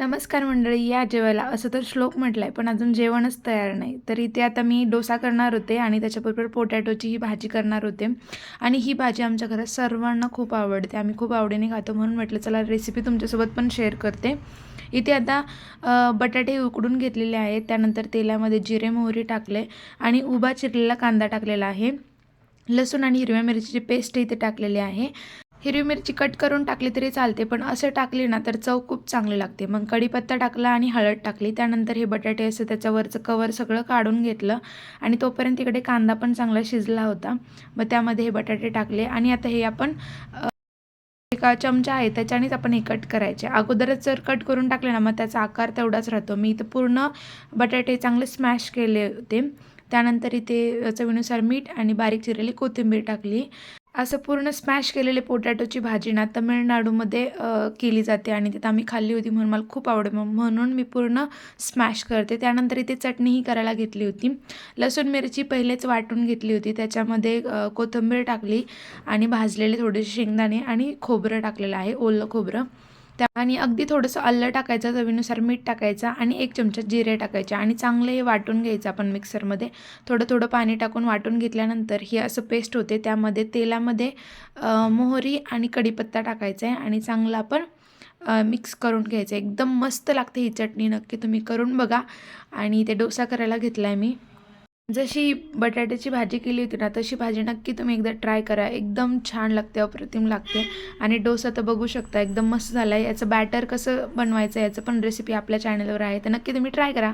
नमस्कार मंडळी, या जेवायला असं तर श्लोक म्हटलाय, पण अजून जेवणच तयार नाही. तर इथे आता मी डोसा करणार होते आणि त्याच्याबरोबर पोटॅटोची ही भाजी करणार होते. आणि ही भाजी आमच्या घरात सर्वांना खूप आवडते, आम्ही खूप आवडीने खातो. म्हणून म्हटलं चला रेसिपी तुमच्यासोबत पण शेअर करते. इथे आता बटाटे उकडून घेतलेले आहेत. त्यानंतर तेलामध्ये जिरे मोहरी टाकले आणि उभा चिरलेला कांदा टाकलेला आहे. लसूण आणि हिरव्या मिरचीची पेस्ट इथे टाकलेली आहे. हिरवी मिरची कट करून टाकली तरी चालते, पण असं टाकली ना तर चव खूप चांगली लागते. मग कढीपत्ता टाकला आणि हळद टाकली. त्यानंतर हे बटाटे असं त्याच्यावरचं कवर सगळं काढून घेतलं आणि तोपर्यंत इकडे कांदा पण चांगला शिजला होता. मग त्यामध्ये हे बटाटे टाकले आणि आता हे आपण एका चमचा आहे त्याच्यानेच आपण हे कट करायचे. अगोदरच जर कट करून टाकले ना मग त्याचा आकार तेवढाच राहतो. मी इथं पूर्ण बटाटे चांगले स्मॅश केले होते. त्यानंतर इथे चवीनुसार मीठ आणि बारीक चिरलेली कोथिंबीर टाकली. असं पूर्ण स्मॅश केलेले पोटॅटोची भाजी ना तमिळनाडूमध्ये केली जाते आणि तिथं आम्ही खाल्ली होती, म्हणून मला खूप आवडते. म्हणून मी पूर्ण स्मॅश करते. त्यानंतर इथे चटणीही करायला घेतली होती. लसूण मिरची पहिलेच वाटून घेतली होती. त्याच्यामध्ये कोथिंबीर टाकली आणि भाजलेले थोडेसे शेंगदाणे आणि खोबरं टाकलेलं आहे, ओलं खोबरं. आणि अगदी थोडंसं आलं टाकायचं, चवीनुसार मीठ टाकायचं आणि 1 चमचा जिरे टाकायचे आणि चांगलं हे वाटून घ्यायचं आपण मिक्सरमध्ये. थोडं थोडं पाणी टाकून वाटून घेतल्यानंतर ही असं पेस्ट होते. त्यामध्ये तेलामध्ये मोहरी आणि कढीपत्ता टाकायचा आहे आणि चांगलं आपण मिक्स करून घ्यायचं. एकदम मस्त लागते ही चटणी, नक्की तुम्ही करून बघा. आणि ते डोसा करायला घेतला आहे मी. जशी बटाट्याची भाजी केली होती ना तशी भाजी नक्की तुम्ही एकदा ट्राय करा. एकदम छान लागते, अप्रतिम लागते. आणि डोसा तर बघू शकता एकदम मस्त झाला आहे. याचं बॅटर कसं बनवायचं याचं पण रेसिपी आपल्या चॅनलवर आहे, तर नक्की तुम्ही ट्राय करा.